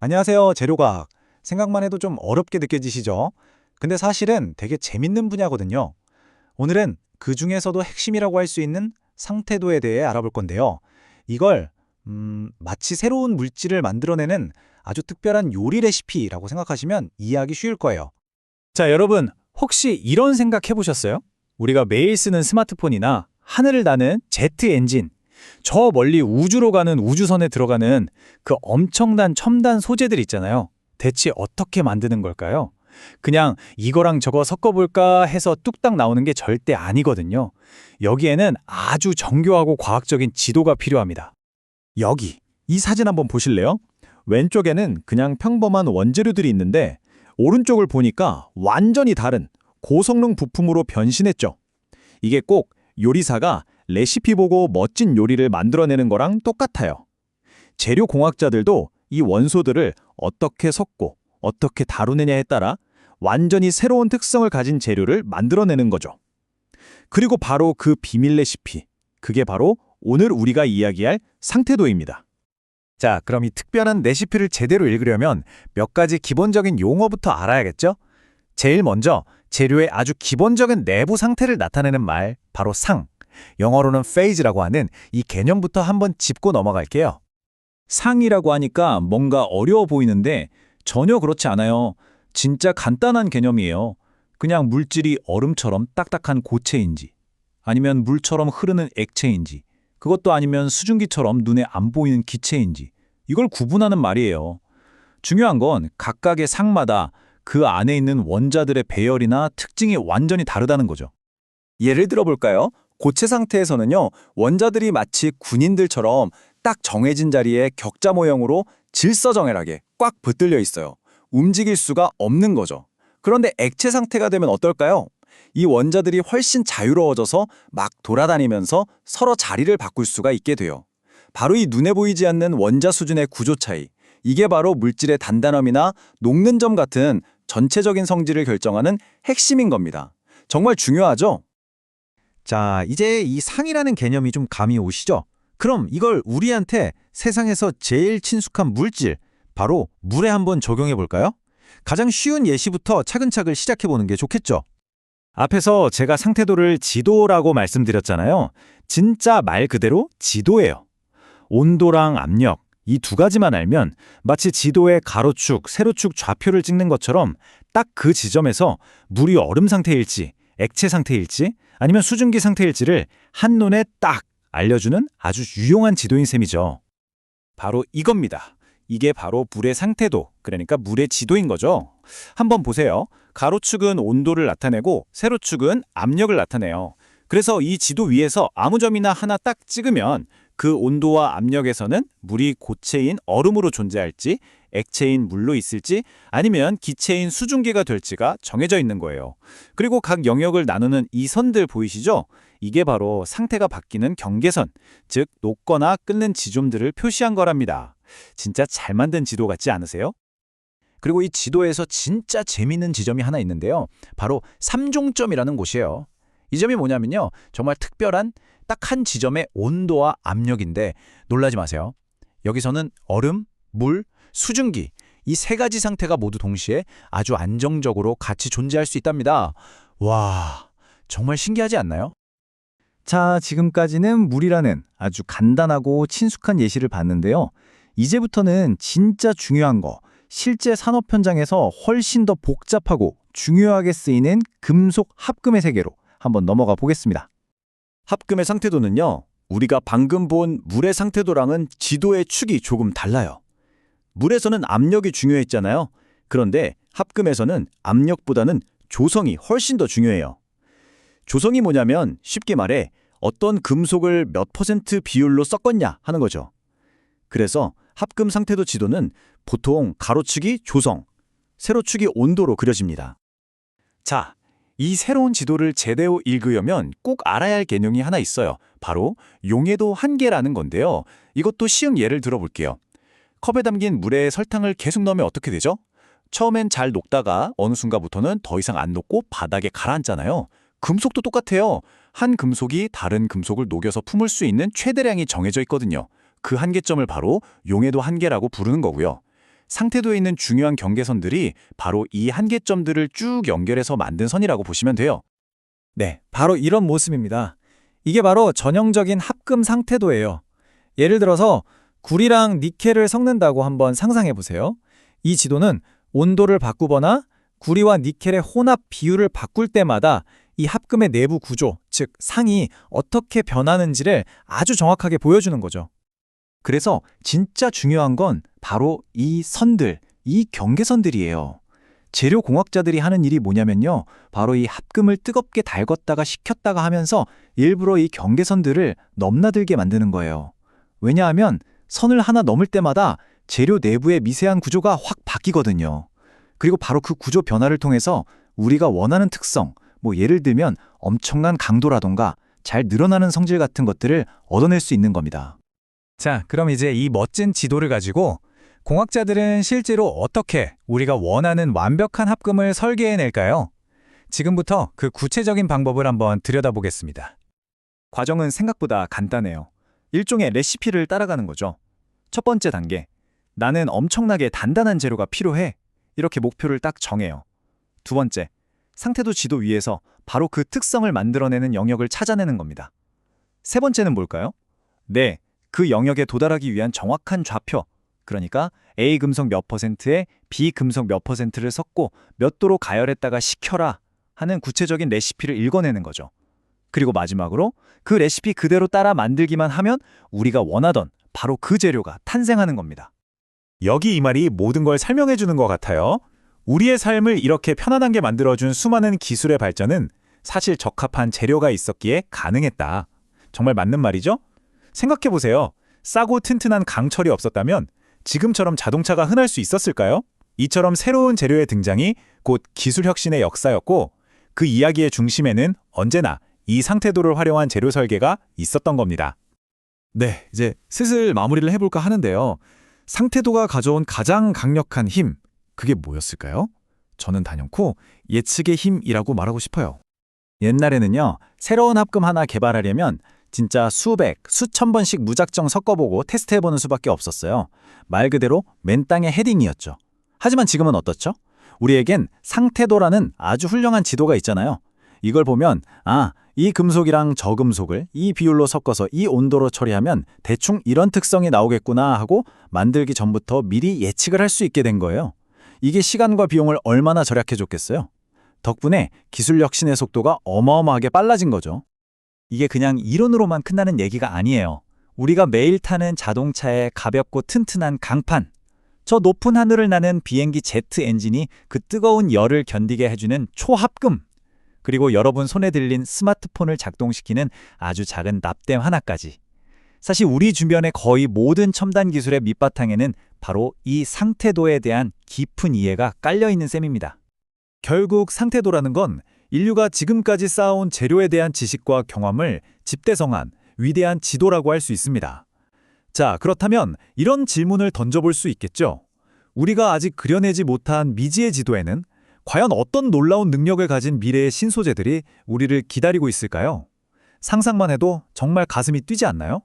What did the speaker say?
안녕하세요. 재료과학. 생각만 해도 좀 어렵게 느껴지시죠? 근데 사실은 되게 재밌는 분야거든요. 오늘은 그 중에서도 핵심이라고 할 수 있는 상태도에 대해 알아볼 건데요. 이걸 마치 새로운 물질을 만들어내는 아주 특별한 요리 레시피라고 생각하시면 이해하기 쉬울 거예요. 자, 여러분, 혹시 이런 생각 해보셨어요? 우리가 매일 쓰는 스마트폰이나 하늘을 나는 제트 엔진, 저 멀리 우주로 가는 우주선에 들어가는 그 엄청난 첨단 소재들 있잖아요. 대체 어떻게 만드는 걸까요? 그냥 이거랑 저거 섞어볼까 해서 뚝딱 나오는 게 절대 아니거든요. 여기에는 아주 정교하고 과학적인 지도가 필요합니다. 여기, 이 사진 한번 보실래요? 왼쪽에는 그냥 평범한 원재료들이 있는데 오른쪽을 보니까 완전히 다른 고성능 부품으로 변신했죠. 이게 꼭 요리사가 레시피 보고 멋진 요리를 만들어내는 거랑 똑같아요. 재료 공학자들도 이 원소들을 어떻게 섞고 어떻게 다루느냐에 따라 완전히 새로운 특성을 가진 재료를 만들어내는 거죠. 그리고 바로 그 비밀 레시피, 그게 바로 오늘 우리가 이야기할 상태도입니다. 자, 그럼 이 특별한 레시피를 제대로 읽으려면 몇 가지 기본적인 용어부터 알아야겠죠? 제일 먼저 재료의 아주 기본적인 내부 상태를 나타내는 말, 바로 상, 영어로는 phase라고 하는 이 개념부터 한번 짚고 넘어갈게요. 상이라고 하니까 뭔가 어려워 보이는데 전혀 그렇지 않아요. 진짜 간단한 개념이에요. 그냥 물질이 얼음처럼 딱딱한 고체인지, 아니면 물처럼 흐르는 액체인지, 그것도 아니면 수증기처럼 눈에 안 보이는 기체인지, 이걸 구분하는 말이에요. 중요한 건 각각의 상마다 그 안에 있는 원자들의 배열이나 특징이 완전히 다르다는 거죠. 예를 들어 볼까요? 고체 상태에서는요, 원자들이 마치 군인들처럼 딱 정해진 자리에 격자 모형으로 질서정연하게 꽉 붙들려 있어요. 움직일 수가 없는 거죠. 그런데 액체 상태가 되면 어떨까요? 이 원자들이 훨씬 자유로워져서 막 돌아다니면서 서로 자리를 바꿀 수가 있게 돼요. 바로 이 눈에 보이지 않는 원자 수준의 구조 차이, 이게 바로 물질의 단단함이나 녹는 점 같은 전체적인 성질을 결정하는 핵심인 겁니다. 정말 중요하죠? 자, 이제 이 상이라는 개념이 좀 감이 오시죠? 그럼 이걸 우리한테 세상에서 제일 친숙한 물질, 바로 물에 한번 적용해 볼까요? 가장 쉬운 예시부터 차근차근 시작해 보는 게 좋겠죠? 앞에서 제가 상태도를 지도라고 말씀드렸잖아요. 진짜 말 그대로 지도예요. 온도랑 압력, 이 두 가지만 알면 마치 지도의 가로축, 세로축 좌표를 찍는 것처럼 딱 그 지점에서 물이 얼음 상태일지, 액체 상태일지, 아니면 수증기 상태일지를 한눈에 딱 알려주는 아주 유용한 지도인 셈이죠. 바로 이겁니다. 이게 바로 물의 상태도, 그러니까 물의 지도인 거죠. 한번 보세요. 가로축은 온도를 나타내고 세로축은 압력을 나타내요. 그래서 이 지도 위에서 아무 점이나 하나 딱 찍으면 그 온도와 압력에서는 물이 고체인 얼음으로 존재할지, 액체인 물로 있을지, 아니면 기체인 수증기가 될지가 정해져 있는 거예요. 그리고 각 영역을 나누는 이 선들 보이시죠? 이게 바로 상태가 바뀌는 경계선, 즉 녹거나 끓는 지점들을 표시한 거랍니다. 진짜 잘 만든 지도 같지 않으세요? 그리고 이 지도에서 진짜 재밌는 지점이 하나 있는데요. 바로 삼종점이라는 곳이에요. 이 점이 뭐냐면요. 정말 특별한 딱 한 지점의 온도와 압력인데 놀라지 마세요. 여기서는 얼음, 물, 수증기 이 세 가지 상태가 모두 동시에 아주 안정적으로 같이 존재할 수 있답니다. 와, 정말 신기하지 않나요? 자, 지금까지는 물이라는 아주 간단하고 친숙한 예시를 봤는데요. 이제부터는 진짜 중요한 거, 실제 산업 현장에서 훨씬 더 복잡하고 중요하게 쓰이는 금속 합금의 세계로 한번 넘어가 보겠습니다. 합금의 상태도는요, 우리가 방금 본 물의 상태도랑은 지도의 축이 조금 달라요. 물에서는 압력이 중요했잖아요. 그런데 합금에서는 압력보다는 조성이 훨씬 더 중요해요. 조성이 뭐냐면 쉽게 말해 어떤 금속을 몇 퍼센트 비율로 섞었냐 하는 거죠. 그래서 합금 상태도 지도는 보통 가로축이 조성, 세로축이 온도로 그려집니다. 자, 이 새로운 지도를 제대로 읽으려면 꼭 알아야 할 개념이 하나 있어요. 바로 용해도 한계라는 건데요. 이것도 쉬운 예를 들어볼게요. 컵에 담긴 물에 설탕을 계속 넣으면 어떻게 되죠? 처음엔 잘 녹다가 어느 순간부터는 더 이상 안 녹고 바닥에 가라앉잖아요. 금속도 똑같아요. 한 금속이 다른 금속을 녹여서 품을 수 있는 최대량이 정해져 있거든요. 그 한계점을 바로 용해도 한계라고 부르는 거고요. 상태도에 있는 중요한 경계선들이 바로 이 한계점들을 쭉 연결해서 만든 선이라고 보시면 돼요. 네, 바로 이런 모습입니다. 이게 바로 전형적인 합금 상태도예요. 예를 들어서 구리랑 니켈을 섞는다고 한번 상상해 보세요. 이 지도는 온도를 바꾸거나 구리와 니켈의 혼합 비율을 바꿀 때마다 이 합금의 내부 구조, 즉 상이 어떻게 변하는지를 아주 정확하게 보여주는 거죠. 그래서 진짜 중요한 건 바로 이 선들, 이 경계선들이에요. 재료공학자들이 하는 일이 뭐냐면요. 바로 이 합금을 뜨겁게 달궜다가 식혔다가 하면서 일부러 이 경계선들을 넘나들게 만드는 거예요. 왜냐하면 선을 하나 넘을 때마다 재료 내부의 미세한 구조가 확 바뀌거든요. 그리고 바로 그 구조 변화를 통해서 우리가 원하는 특성, 예를 들면 엄청난 강도라던가 잘 늘어나는 성질 같은 것들을 얻어낼 수 있는 겁니다. 자, 그럼 이제 이 멋진 지도를 가지고 공학자들은 실제로 어떻게 우리가 원하는 완벽한 합금을 설계해낼까요? 지금부터 그 구체적인 방법을 한번 들여다보겠습니다. 과정은 생각보다 간단해요. 일종의 레시피를 따라가는 거죠. 첫 번째 단계, 나는 엄청나게 단단한 재료가 필요해. 이렇게 목표를 딱 정해요. 두 번째, 상태도 지도 위에서 바로 그 특성을 만들어내는 영역을 찾아내는 겁니다. 세 번째는 뭘까요? 네, 그 영역에 도달하기 위한 정확한 좌표, 그러니까 A 금속 몇 %에 B 금속 몇 %를 섞고 몇 도로 가열했다가 식혀라 하는 구체적인 레시피를 읽어내는 거죠. 그리고 마지막으로 그 레시피 그대로 따라 만들기만 하면 우리가 원하던 바로 그 재료가 탄생하는 겁니다. 여기 이 말이 모든 걸 설명해 주는 것 같아요. 우리의 삶을 이렇게 편안하게 만들어준 수많은 기술의 발전은 사실 적합한 재료가 있었기에 가능했다. 정말 맞는 말이죠? 생각해 보세요. 싸고 튼튼한 강철이 없었다면 지금처럼 자동차가 흔할 수 있었을까요? 이처럼 새로운 재료의 등장이 곧 기술 혁신의 역사였고 그 이야기의 중심에는 언제나 이 상태도를 활용한 재료 설계가 있었던 겁니다. 네, 이제 슬슬 마무리를 해볼까 하는데요. 상태도가 가져온 가장 강력한 힘, 그게 뭐였을까요? 저는 단연코 예측의 힘이라고 말하고 싶어요. 옛날에는요, 새로운 합금 하나 개발하려면 진짜 수백, 수천 번씩 무작정 섞어보고 테스트해보는 수밖에 없었어요. 말 그대로 맨 땅의 헤딩이었죠. 하지만 지금은 어떻죠? 우리에겐 상태도라는 아주 훌륭한 지도가 있잖아요. 이걸 보면 이 금속이랑 저 금속을 이 비율로 섞어서 이 온도로 처리하면 대충 이런 특성이 나오겠구나 하고 만들기 전부터 미리 예측을 할 수 있게 된 거예요. 이게 시간과 비용을 얼마나 절약해줬겠어요? 덕분에 기술 혁신의 속도가 어마어마하게 빨라진 거죠. 이게 그냥 이론으로만 끝나는 얘기가 아니에요. 우리가 매일 타는 자동차의 가볍고 튼튼한 강판, 저 높은 하늘을 나는 비행기 제트 엔진이 그 뜨거운 열을 견디게 해주는 초합금, 그리고 여러분 손에 들린 스마트폰을 작동시키는 아주 작은 납땜 하나까지. 사실 우리 주변의 거의 모든 첨단 기술의 밑바탕에는 바로 이 상태도에 대한 깊은 이해가 깔려있는 셈입니다. 결국 상태도라는 건 인류가 지금까지 쌓아온 재료에 대한 지식과 경험을 집대성한 위대한 지도라고 할 수 있습니다. 자, 그렇다면 이런 질문을 던져볼 수 있겠죠. 우리가 아직 그려내지 못한 미지의 지도에는 과연 어떤 놀라운 능력을 가진 미래의 신소재들이 우리를 기다리고 있을까요? 상상만 해도 정말 가슴이 뛰지 않나요?